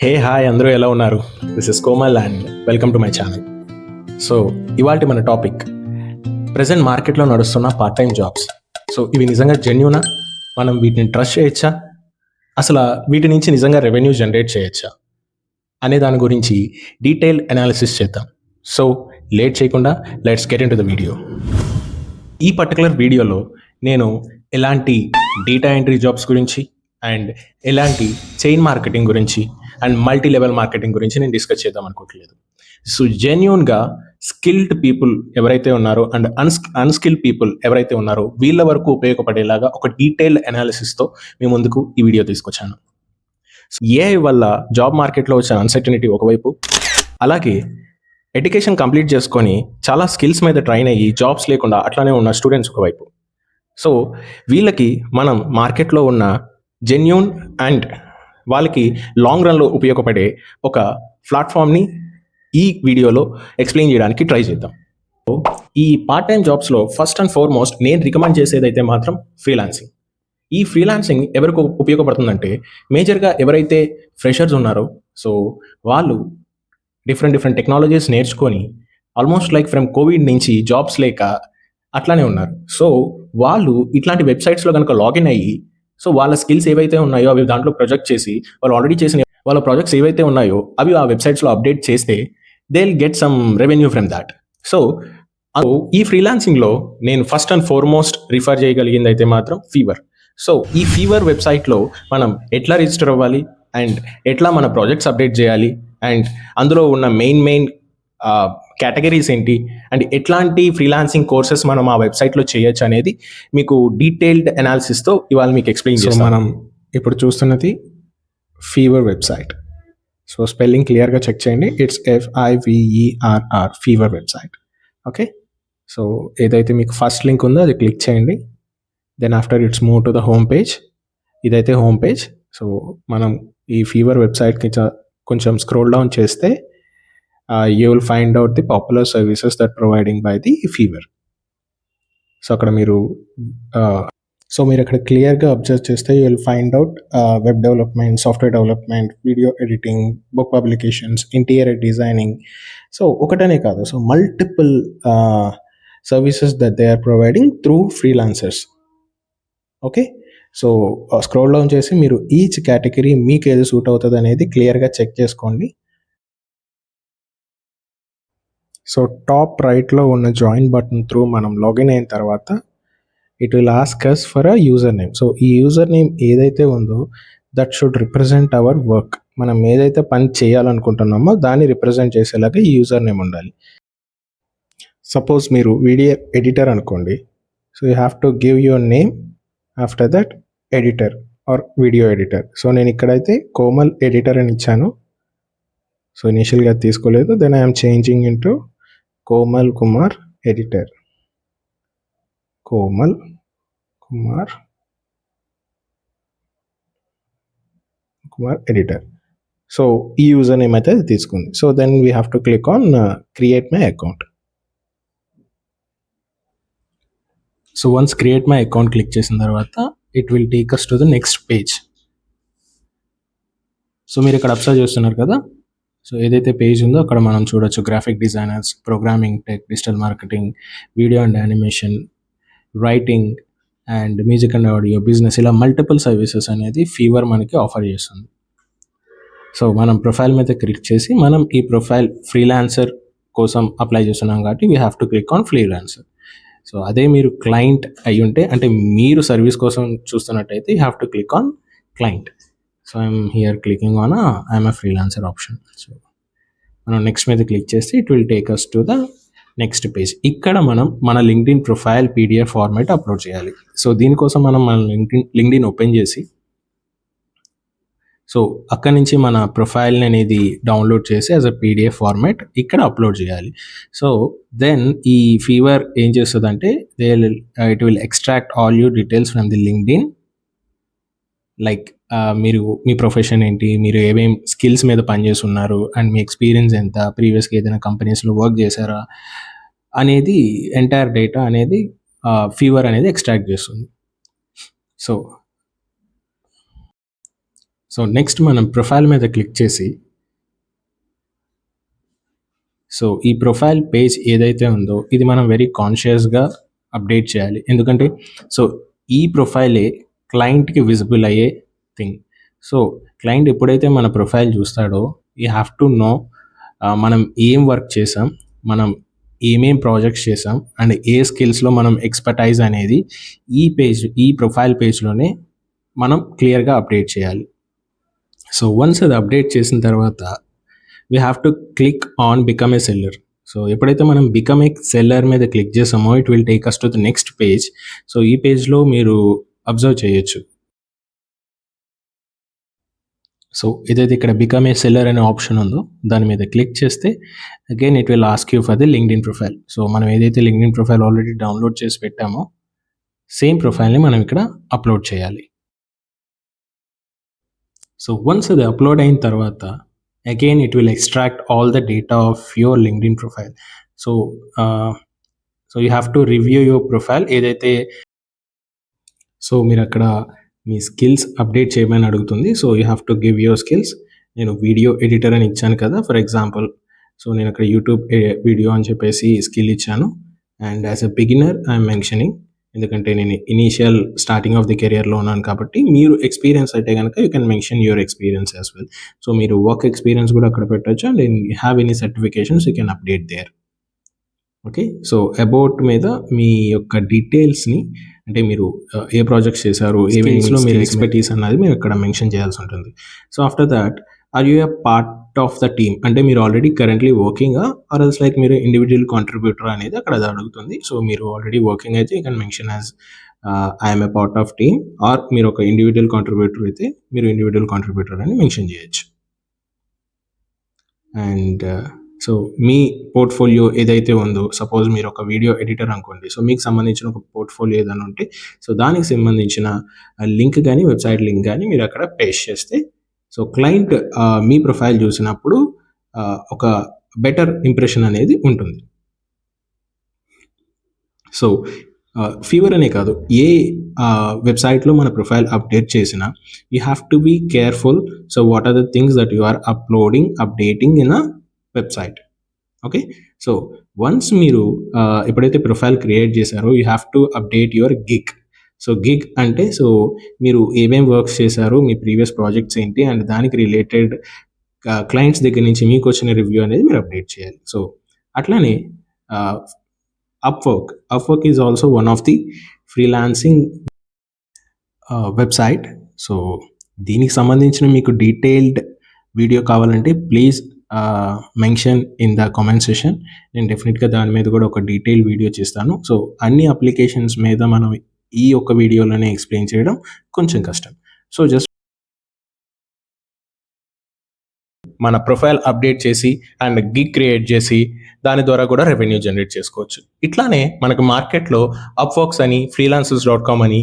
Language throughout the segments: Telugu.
హే హాయ్ అందరూ ఎలా ఉన్నారు? This is Komal and welcome to my channel. So ఇవాళ మన టాపిక్ ప్రజెంట్ మార్కెట్లో నడుస్తున్న పార్ట్ టైం జాబ్స్. సో ఇవి నిజంగా జెన్యూనా? మనం వీటిని ట్రస్ట్ చేయొచ్చా? అసలు వీటి నుంచి నిజంగా రెవెన్యూ జనరేట్ చేయొచ్చా అనే దాని గురించి డీటెయిల్ అనాలిసిస్ చేద్దాం. సో లేట్ చేయకుండా let's get in to the video. ఈ పర్టికులర్ వీడియోలో నేను ఎలాంటి డేటా ఎంట్రీ జాబ్స్ గురించి అండ్ ఎలాంటి చైన్ మార్కెటింగ్ గురించి అండ్ మల్టీ లెవెల్ మార్కెటింగ్ గురించి నేను డిస్కస్ చేద్దాం అనుకోవట్లేదు. సో జెన్యూన్గా స్కిల్డ్ పీపుల్ ఎవరైతే ఉన్నారో అండ్ అన్స్కిల్డ్ పీపుల్ ఎవరైతే ఉన్నారో వీళ్ళ వరకు ఉపయోగపడేలాగా ఒక డీటెయిల్డ్ అనాలిసిస్తో మీ ముందుకు ఈ వీడియో తీసుకొచ్చాను. ఏఐ వల్ల జాబ్ మార్కెట్లో వచ్చిన అన్సర్టనిటీ ఒకవైపు, అలాగే ఎడ్యుకేషన్ కంప్లీట్ చేసుకొని చాలా స్కిల్స్ మీద ట్రైన్ అయ్యి జాబ్స్ లేకుండా అట్లానే ఉన్న స్టూడెంట్స్ ఒకవైపు. సో వీళ్ళకి మనం మార్కెట్లో ఉన్న జెన్యూన్ అండ్ వాళ్ళకి లాంగ్ రన్లో ఉపయోగపడే ఒక ప్లాట్ఫామ్ని ఈ వీడియోలో ఎక్స్ప్లెయిన్ చేయడానికి ట్రై చేద్దాం. ఈ పార్ట్ టైం జాబ్స్లో ఫస్ట్ అండ్ ఫార్మోస్ట్ నేను రికమెండ్ చేసేదైతే మాత్రం ఫ్రీలాన్సింగ్. ఈ ఫ్రీలాన్సింగ్ ఎవరికి ఉపయోగపడుతుందంటే మేజర్గా ఎవరైతే ఫ్రెషర్స్ ఉన్నారో సో వాళ్ళు డిఫరెంట్ టెక్నాలజీస్ నేర్చుకొని ఆల్మోస్ట్ లైక్ ఫ్రమ్ కోవిడ్ నుంచి జాబ్స్ లేక అట్లానే ఉన్నారు. సో వాళ్ళు ఇట్లాంటి వెబ్సైట్స్లో కనుక లాగిన్ అయ్యి సో వాళ్ళ స్కిల్స్ ఏవైతే ఉన్నాయో అవి దాంట్లో ప్రొజెక్ట్ చేసి వాళ్ళు ఆల్రెడీ చేసిన వాళ్ళ ప్రాజెక్ట్స్ ఏవైతే ఉన్నాయో అవి ఆ వెబ్సైట్స్లో అప్డేట్ చేస్తే they will get some revenue from that. So ఈ ఫ్రీలాన్సింగ్లో నేను ఫస్ట్ అండ్ ఫార్మోస్ట్ రిఫర్ చేయగలిగింది అయితే మాత్రం ఫీవర్. సో ఈ ఫీవర్ వెబ్సైట్లో మనం ఎట్లా రిజిస్టర్ అవ్వాలి అండ్ ఎట్లా మన ప్రాజెక్ట్స్ అప్డేట్ చేయాలి అండ్ అందులో ఉన్న మెయిన్ కేటగిరీస్ ఏంటి అండ్ ఎట్లాంటి ఫ్రీలాన్సింగ్ కోర్సెస్ మనం ఆ వెబ్సైట్లో చేయొచ్చు అనేది మీకు డీటెయిల్డ్ అనాలిసిస్తో ఇవాళ మీకు ఎక్స్ప్లెయిన్ చేస్తాం. మనం ఇప్పుడు చూస్తున్నది ఫీవర్ వెబ్సైట్. సో స్పెల్లింగ్ క్లియర్గా చెక్ చేయండి. It's FIVERR Fiverr website. Okay, so ఏదైతే మీకు ఫస్ట్ లింక్ ఉందో అది క్లిక్ చేయండి. Then after it's move to the home page. ఇదైతే హోమ్ పేజ్. సో మనం ఈ ఫీవర్ వెబ్సైట్కి కొంచెం స్క్రోల్ డౌన్ చేస్తే you will find out the popular services that providing by the Fiverr. So అక్కడ మీరు అక్కడ క్లియర్గా అబ్జర్వ్ చేస్తే you will find out web development, software development, video editing, book publications, interior designing. So ఒకటనే కాదు, so multiple services that they are providing through freelancers. Okay, so scroll down చేసి మీరు ఈచ్ కేటగిరీ మీకు ఏది సూట్ అవుతుంది అనేది క్లియర్గా చెక్ చేసుకోండి. సో టాప్ రైట్లో ఉన్న జాయిన్ బటన్ త్రూ మనం లాగిన్ అయిన తర్వాత it will ask us for a user name. So ఈ యూజర్ నేమ్ ఏదైతే ఉందో that should represent our work. మనం ఏదైతే పని చేయాలనుకుంటున్నామో దాన్ని రిప్రజెంట్ చేసేలాగా ఈ యూజర్ నేమ్ ఉండాలి. సపోజ్ మీరు వీడియో ఎడిటర్ అనుకోండి. So you have to give your name after that editor or video editor. So నేను ఇక్కడైతే కోమల్ ఎడిటర్ అని ఇచ్చాను. సో ఇనిషియల్గా తీసుకోలేదు. Then I'm changing in to Komal Kumar editor. Komal Kumar editor. So ఈ యూజర్ నేమ్ అయితే తీసుకుంది. So then we have to click on create my account. So once create my account click చేసిన తర్వాత it will take us to the next page. So మీరు ఇక్కడ అబ్జర్వ్ చేస్తున్నారు కదా, సో ఏదైతే పేజ్ ఉందో అక్కడ మనం చూడొచ్చు graphic designers, programming, tech, digital marketing, video and animation, writing and music and audio, business, ఇలా మల్టిపుల్ సర్వీసెస్ అనేది ఫీవర్ మనకి ఆఫర్ చేస్తుంది. సో మనం ప్రొఫైల్ మీద క్లిక్ చేసి మనం ఈ ప్రొఫైల్ ఫ్రీలాన్సర్ కోసం అప్లై చేస్తున్నాం కాబట్టి we have to click on freelancer. So అదే మీరు క్లయింట్ అయి ఉంటే, అంటే మీరు సర్వీస్ కోసం చూస్తున్నట్టయితే you have to click on client. So I'm here clicking on I'm a freelancer option. So మనం నెక్స్ట్ మీద క్లిక్ చేస్తే it will take us to the next page. ఇక్కడ మనం మన LinkedIn profile PDF format upload చేయాలి. సో దీనికోసం మనం మన లింక్డ్ఇన్ ఓపెన్ చేసి సో అక్కడి నుంచి మన ప్రొఫైల్ అనేది డౌన్లోడ్ చేసి యాజ్ అ PDF ఫార్మాట్ ఇక్కడ అప్లోడ్ చేయాలి. సో దెన్ ఈ ఫీవర్ ఏం చేస్తుందంటే it will extract all your details from the LinkedIn. Like మీరు మీ ప్రొఫెషన్ ఏంటి, మీరు ఏమేమి స్కిల్స్ మీద పనిచేస్తున్నారు అండ్ మీ ఎక్స్పీరియన్స్ ఎంత, ప్రీవియస్గా ఏదైనా కంపెనీస్లో వర్క్ చేశారా అనేది ఎంటైర్ డేటా అనేది ఫీవర్ అనేది ఎక్స్ట్రాక్ట్ చేస్తుంది. సో సో నెక్స్ట్ మనం ప్రొఫైల్ మీద క్లిక్ చేసి సో ఈ ప్రొఫైల్ పేజ్ ఏదైతే ఉందో ఇది మనం వెరీ కాన్షియస్గా అప్డేట్ చేయాలి. ఎందుకంటే సో ఈ ప్రొఫైలే క్లయింట్కి విజిబుల్ అయ్యే థింగ్. సో క్లయింట్ ఎప్పుడైతే మన ప్రొఫైల్ చూస్తాడో యూ హ్యావ్ టు నో మనం ఏం వర్క్ చేసాం, మనం ఏమేం ప్రాజెక్ట్స్ చేసాం అండ్ ఏ స్కిల్స్లో మనం ఎక్స్పర్టైజ్ అనేది ఈ ప్రొఫైల్ పేజ్లోనే మనం క్లియర్గా అప్డేట్ చేయాలి. సో వన్స్ అది అప్డేట్ చేసిన తర్వాత we have to click on become a seller. So ఎప్పుడైతే మనం బికమ్ ఏ సెల్లర్ మీద క్లిక్ చేసామో it will take us to the next page. So ఈ పేజ్లో మీరు అబ్జర్వ్ చేయొచ్చు. సో ఏదైతే ఇక్కడ బికమ్ ఏ సెల్లర్ అనే ఆప్షన్ ఉందో దాని మీద క్లిక్ చేస్తే again it will ask you for the LinkedIn profile. So మనం ఏదైతే లింక్డ్ఇన్ ప్రొఫైల్ ఆల్రెడీ డౌన్లోడ్ చేసి పెట్టామో సేమ్ ప్రొఫైల్ని మనం ఇక్కడ అప్లోడ్ చేయాలి. సో వన్స్ అది అప్లోడ్ అయిన తర్వాత again it will extract all the data of your LinkedIn profile. So you have to review your profile ఏదైతే సో మీరు అక్కడ మీ స్కిల్స్ అప్డేట్ చేయమని అడుగుతుంది. So you have to give your skills. నేను వీడియో ఎడిటర్ అని ఇచ్చాను కదా ఫర్ ఎగ్జాంపుల్. సో నేను అక్కడ యూట్యూబ్ వీడియో అని చెప్పేసి స్కిల్ ఇచ్చాను and as a beginner I'm mentioning, ఎందుకంటే నేను ఇనీషియల్ స్టార్టింగ్ ఆఫ్ ది కెరియర్లో ఉన్నాను కాబట్టి. మీరు ఎక్స్పీరియన్స్ అయితే కనుక you can mention your experience as well. So మీరు వర్క్ ఎక్స్పీరియన్స్ కూడా అక్కడ పెట్టచ్చు and have any certifications you can update there. Okay, so about మీద మీ యొక్క డీటెయిల్స్ని అంటే మీరు ఏ ప్రాజెక్ట్స్ చేశారు, ఏ వింగ్స్లో మీరు ఎక్స్పర్టీస్ అన్నది మీరు అక్కడ మెన్షన్ చేయాల్సి ఉంటుంది. So after that are you a part of the team, అంటే మీరు ఆల్రెడీ కరెంట్లీ వర్కింగా ఆర్ ఎల్స్ లైక్ మీరు ఇండివిజువల్ కాంట్రిబ్యూటర్ అనేది అక్కడ అది అడుగుతుంది. సో మీరు ఆల్రెడీ వర్కింగ్ అయితే you can mention as I'm a part of team, or మీరు ఒక ఇండివిజువల్ కాంట్రిబ్యూటర్ అయితే మీరు ఇండివిజువల్ కాంట్రిబ్యూటర్ అని మెన్షన్ చేయొచ్చు. అండ్ సో మీ పోర్ట్ఫోలియో ఏదైతే ఉందో, సపోజ్ మీరు ఒక వీడియో ఎడిటర్ అనుకోండి, సో మీకు సంబంధించిన ఒక పోర్ట్ఫోలియో ఏదైనా ఉంటే సో దానికి సంబంధించిన లింక్ కానీ వెబ్సైట్ లింక్ కానీ మీరు అక్కడ పేస్ట్ చేస్తే సో క్లయింట్ మీ ప్రొఫైల్ చూసినప్పుడు ఒక బెటర్ ఇంప్రెషన్ అనేది ఉంటుంది. సో ఫీవర్ అనే కాదు, ఏ వెబ్సైట్లో మన ప్రొఫైల్ అప్డేట్ చేసినా you have to be careful. So what are the things that you are updating in a website. Okay, so once మీరు ఎప్పుడైతే ప్రొఫైల్ క్రియేట్ చేశారో you have to update your gig. So gig అంటే సో మీరు ఏమేమి వర్క్స్ చేశారో, మీ ప్రీవియస్ ప్రాజెక్ట్స్ ఏంటి అండ్ దానికి రిలేటెడ్ క్లయింట్స్ దగ్గర నుంచి మీకు వచ్చిన రివ్యూ అనేది మీరు అప్డేట్ చేయాలి. సో అట్లానే Upwork is also one of the freelancing website. So దీనికి సంబంధించిన మీకు డీటెయిల్డ్ వీడియో కావాలంటే please mention in the comment session. నేను డెఫినెట్గా దాని మీద కూడా ఒక డీటెయిల్ వీడియో చేస్తాను. సో అన్ని అప్లికేషన్స్ మీద మనం ఈ ఒక్క వీడియోలోనే ఎక్స్ప్లెయిన్ చేయడం కొంచెం కష్టం. సో జస్ట్ మన ప్రొఫైల్ అప్డేట్ చేసి అండ్ గిగ్ క్రియేట్ చేసి దాని ద్వారా కూడా రెవెన్యూ జనరేట్ చేసుకోవచ్చు. ఇట్లానే మనకు మార్కెట్లో అప్వర్క్స్ అని, freelancers.com అని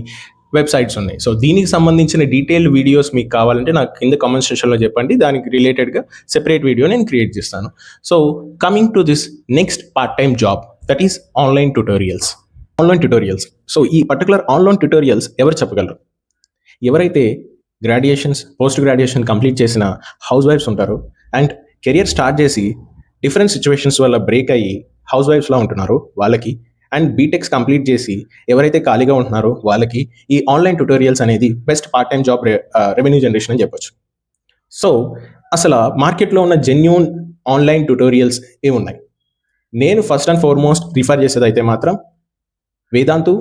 వెబ్సైట్స్ ఉన్నాయి. సో దీనికి సంబంధించిన డీటెయిల్డ్ వీడియోస్ మీకు కావాలంటే నాకు కింద కామెంట్ సెక్షన్లో చెప్పండి, దానికి రిలేటెడ్గా సెపరేట్ వీడియో నేను క్రియేట్ చేస్తాను. So coming to this next part time job, that is online tutorials. So ఈ పర్టికులర్ ఆన్లైన్ ట్యుటోరియల్స్ ఎవరు చెప్పగలరు? ఎవరైతే గ్రాడ్యుయేషన్స్, పోస్ట్ గ్రాడ్యుయేషన్ కంప్లీట్ చేసిన హౌస్ వైఫ్స్ ఉంటారో అండ్ కెరియర్ స్టార్ట్ చేసి డిఫరెంట్ సిచ్యువేషన్స్ వల్ల బ్రేక్ అయ్యి హౌస్ వైఫ్స్లా ఉంటున్నారో వాళ్ళకి, అండ్ బీటెక్స్ కంప్లీట్ చేసి ఎవరైతే ఖాళీగా ఉంటున్నారో వాళ్ళకి ఈ ఆన్లైన్ ట్యుటోరియల్స్ అనేది best part time job revenue generation అని చెప్పొచ్చు. సో అసలు మార్కెట్లో ఉన్న జెన్యూన్ ఆన్లైన్ ట్యుటోరియల్స్ ఏమున్నాయి? నేను ఫస్ట్ అండ్ ఫార్మోస్ట్ రిఫర్ చేసేది అయితే మాత్రం Vedantu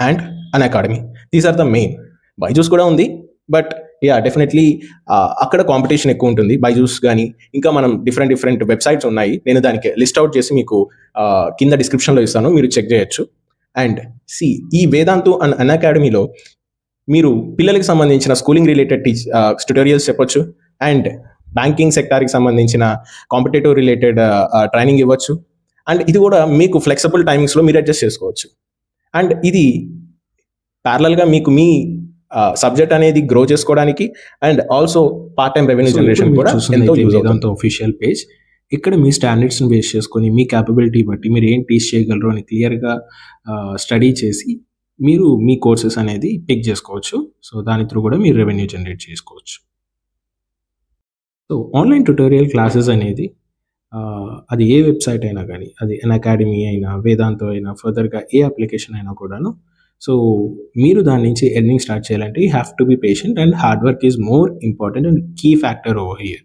and Unacademy. These are the main. Byju's కూడా ఉంది, బట్ యా డెఫినెట్లీ అక్కడ కాంపిటీషన్ ఎక్కువ ఉంటుంది. బైజూస్ కానీ ఇంకా మనం డిఫరెంట్ వెబ్సైట్స్ ఉన్నాయి. నేను దానికి లిస్ట్ అవుట్ చేసి మీకు కింద డిస్క్రిప్షన్లో ఇస్తాను, మీరు చెక్ చేయొచ్చు. అండ్ ఈ వేదాంతు అండ్ అన్అకాడమీలో మీరు పిల్లలకి సంబంధించిన స్కూలింగ్ రిలేటెడ్ ట్యుటోరియల్స్ చెప్పొచ్చు అండ్ బ్యాంకింగ్ సెక్టార్కి సంబంధించిన కాంపిటేటివ్ రిలేటెడ్ ట్రైనింగ్ ఇవ్వచ్చు. అండ్ ఇది కూడా మీకు ఫ్లెక్సిబుల్ టైమింగ్స్లో మీరు అడ్జస్ట్ చేసుకోవచ్చు. అండ్ ఇది ప్యారలల్గా మీకు మీ సబ్జెక్ట్ అనేది గ్రో చేసుకోవడానికి and also part time revenue generation కూడా ఎంతో యూజ్ అవుతుంది. ఆఫీషియల్ పేజ్ ఇక్కడ మీ స్టాండర్డ్స్ని బేస్ చేసుకొని మీ క్యాపబిలిటీ బట్టి మీరు ఏం టీచ్ చేయగలరు అని క్లియర్గా స్టడీ చేసి మీరు మీ కోర్సెస్ అనేది పిక్ చేసుకోవచ్చు. సో దాని త్రూ కూడా మీరు రెవెన్యూ జనరేట్ చేసుకోవచ్చు. సో ఆన్లైన్ ట్యుటోరియల్ క్లాసెస్ అనేది అది ఏ వెబ్సైట్ అయినా కానీ, అది అన్ అకాడమీ అయినా, వేదాంతో అయినా, ఫర్దర్‌గా ఏ అప్లికేషన్ అయినా కూడాను. సో మీరు దాని నుంచి ఎర్నింగ్ స్టార్ట్ చేయాలంటే you have to be patient and hard work is more important and key factor over here.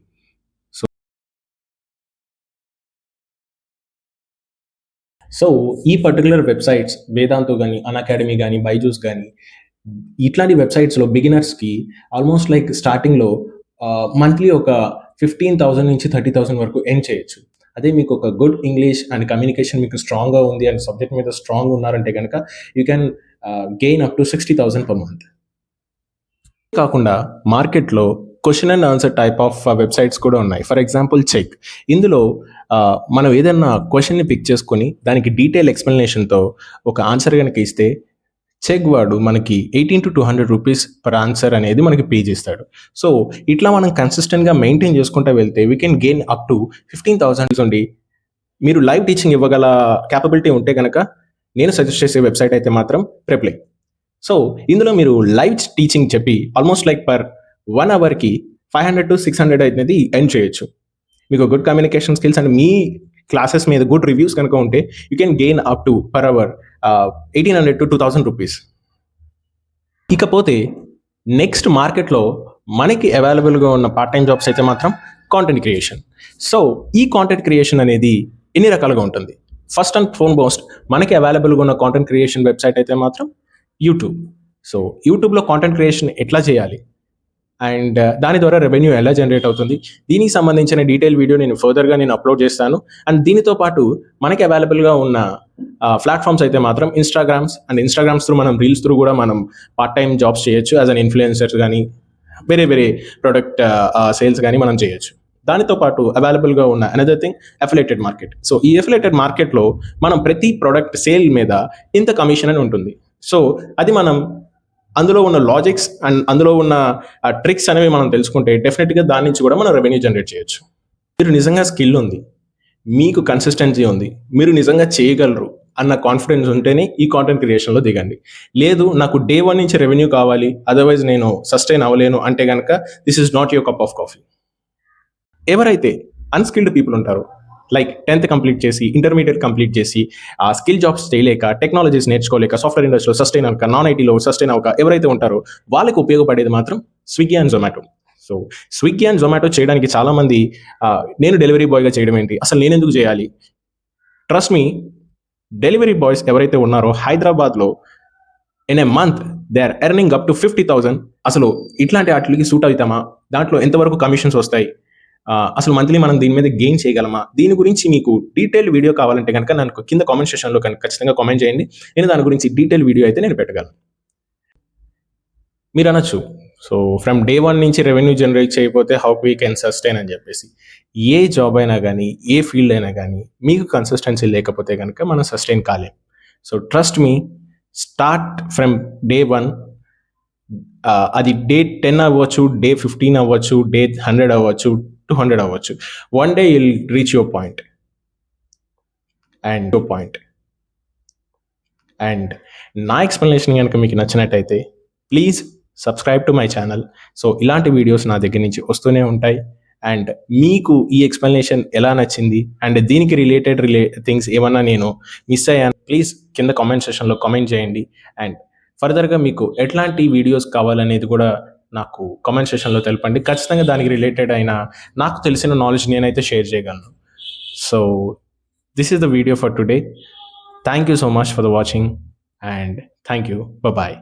So ఈ పర్టిక్యులర్ వెబ్సైట్స్ వేదాంతో గానీ, అన్ అకాడమీ గానీ, బైజూస్ గానీ, ఇట్లాంటి వెబ్సైట్స్‌లో బిగినర్స్‌కి ఆల్మోస్ట్ లైక్ స్టార్టింగ్‌లో మంత్లీ ఒక 15,000 నుంచి 30,000 వరకు ఎర్న్ చేయొచ్చు. అదే మీకు ఒక గుడ్ ఇంగ్లీష్ అండ్ కమ్యూనికేషన్ మీకు స్ట్రాంగ్‌గా ఉంది అండ్ సబ్జెక్ట్ మీద స్ట్రాంగ్ ఉన్నారంటే గనక you can gain up to 60,000 per month. కాకుండా మార్కెట్‌లో question and answer type of websites కూడా ఉన్నాయి. For example Chegg. ఇందులో మనం ఏదన్నా క్వెషన్‌ని పిక్ చేసుకొని దానికి డీటెయిల్ ఎక్స్‌ప్లనేషన్‌తో ఒక ఆన్సర్ గనక ఇస్తే చెక్ వాడు మనకి 18-200 రూపీస్ పర్ ఆన్సర్ అనేది మనకి పే చేస్తాడు. సో ఇట్లా మనం కన్సిస్టెంట్‌గా మెయింటైన్ చేసుకుంటూ వెళ్తే we can gain up to 15,000 నుండి మీరు లైవ్ టీచింగ్ ఇవ్వగల క్యాపబిలిటీ ఉంటే గనక నేను సజెస్ట్ చేసే వెబ్సైట్ అయితే మాత్రం ప్రిప్లై. సో ఇందులో మీరు లైవ్ టీచింగ్ చెప్పి ఆల్మోస్ట్ లైక్ పర్ 1 అవర్‌కి 500-600 అనేది ఎర్న్ చేయొచ్చు. మీకు గుడ్ కమ్యూనికేషన్ స్కిల్స్ అండ్ మీ క్లాసెస్ మీద గుడ్ రివ్యూస్ కనుక ఉంటే you can gain up to per hour 1,800-2,000 rupees. ఇకపోతే నెక్స్ట్ మార్కెట్‌లో మనకి అవైలబుల్‌గా ఉన్న పార్ట్ టైమ్ జాబ్స్ అయితే మాత్రం కాంటెంట్ క్రియేషన్. సో ఈ కాంటెంట్ క్రియేషన్ అనేది ఎన్ని రకాలుగా ఉంటుంది. ఫస్ట్ అండ్ ఫార్మోస్ట్ మనకి అవైలబుల్‌గా ఉన్న కాంటెంట్ క్రియేషన్ వెబ్సైట్ అయితే మాత్రం యూట్యూబ్. సో యూట్యూబ్‌లో కాంటెంట్ క్రియేషన్ ఎట్లా చేయాలి అండ్ దాని ద్వారా రెవెన్యూ ఎలా జనరేట్ అవుతుంది, దీనికి సంబంధించిన డీటెయిల్ వీడియో నేను ఫర్దర్‌గా అప్లోడ్ చేస్తాను. అండ్ దీనితో పాటు మనకి అవైలబుల్‌గా ఉన్న ప్లాట్‌ఫామ్స్ అయితే మాత్రం ఇన్‌స్టాగ్రామ్స్ త్రూ మనం రీల్స్ త్రూ కూడా మనం పార్ట్ టైమ్ జాబ్స్ చేయొచ్చు. యాజ్ అన్ ఇన్‌ఫ్లుయెన్సర్స్ గానీ, వేరే ప్రొడక్ట్ సేల్స్ గానీ మనం చేయొచ్చు. దానితో పాటు అవైలబుల్‌గా ఉన్న another thing affiliated market. So ఈ అఫిలియేటెడ్ మార్కెట్‌లో మనం ప్రతి ప్రొడక్ట్ సేల్ మీద ఇంత కమిషన్ అని ఉంటుంది. సో అది మనం అందులో ఉన్న లాజిక్స్ అండ్ అందులో ఉన్న ట్రిక్స్ అనేవి మనం తెలుసుకుంటే డెఫినెట్‌గా దాని నుంచి కూడా మనం రెవెన్యూ జనరేట్ చేయొచ్చు. మీరు నిజంగా స్కిల్ ఉంది, మీకు కన్సిస్టెన్సీ ఉంది, మీరు నిజంగా చేయగలరు అన్న కాన్ఫిడెన్స్ ఉంటేనే ఈ కాంటెంట్ క్రియేషన్‌లో దిగండి. లేదు నాకు డే 1 నుంచి రెవెన్యూ కావాలి, అదర్‌వైజ్ నేను సస్టైన్ అవ్వలేను అంటే గనక this is not your cup of coffee. ఎవరైతే అన్‌స్కిల్డ్ పీపుల్ ఉంటారో లైక్ 10th కంప్లీట్ చేసి, ఇంటర్మీడియట్ కంప్లీట్ చేసి, స్కిల్ జాబ్స్ చేయలేక, టెక్నాలజీస్ నేర్చుకోలేక, సాఫ్ట్‌వేర్ ఇండస్ట్రీలో సస్టైన్ అవ్వక, నాన్ ఐటీలో సస్టైన్ అవ్వక ఎవరైతే ఉంటారో వాళ్ళకి ఉపయోగపడేది మాత్రం Swiggy and Zomato. So Swiggy and Zomato చేయడానికి చాలామంది నేను డెలివరీ బాయ్‌గా చేయడం ఏంటి, అసలు నేనెందుకు చేయాలి? ట్రస్ట్ మీ, డెలివరీ బాయ్స్ ఎవరైతే ఉన్నారో హైదరాబాద్‌లో in a month they are earning up to 50,000. అసలు ఇట్లాంటి వాటికి సూట్ అవుతామా? దాంట్లో ఎంతవరకు కమిషన్స్ వస్తాయి? అసలు మంత్లీ మనం దీని మీద గెయిన్ చేయగలమా? దీని గురించి మీకు డీటెయిల్డ్ వీడియో కావాలంటే కనుక నాకు కింద కామెంట్ సెక్షన్‌లో ఖచ్చితంగా కామెంట్ చేయండి. నేను దాని గురించి డీటెయిల్ వీడియో అయితే నేను పెట్టగలను. మీరు అనొచ్చు, సో ఫ్రమ్ డే 1 నుంచి రెవెన్యూ జనరేట్ చేయకపోతే హౌ వీ కెన్ సస్టైన్ అని చెప్పేసి. ఏ జాబ్ అయినా కానీ, ఏ ఫీల్డ్ అయినా కానీ మీకు కన్సిస్టెన్సీ లేకపోతే కనుక మనం సస్టైన్ కాలేం. So trust me, start from day 1. అది డే 10 అవ్వచ్చు, డే 15 అవ్వచ్చు, డే 100 అవ్వచ్చు, 200 అవ్వచ్చు. One day you'll reach your point. And నా ఎక్స్ప్లెనేషన్ కనుక మీకు నచ్చినట్టయితే please subscribe to my channel. So ఇలాంటి వీడియోస్ నా దగ్గర నుంచి వస్తూనే ఉంటాయి. అండ్ మీకు ఈ ఎక్స్ప్లెనేషన్ ఎలా నచ్చింది అండ్ దీనికి రిలేటెడ్ థింగ్స్ ఏమన్నా నేను మిస్ అయ్యాను, ప్లీజ్ కింద కామెంట్ సెక్షన్లో కామెంట్ చేయండి. అండ్ ఫర్దర్గా మీకు ఎట్లాంటి వీడియోస్ కావాలనేది కూడా నాకు కామెంట్ సెక్షన్లో తెలపండి. ఖచ్చితంగా దానికి రిలేటెడ్ అయిన నాకు తెలిసిన నాలెడ్జ్ నేనైతే షేర్ చేయగలను. So this is the video for today. Thank you so much for the watching and thank you. Bye.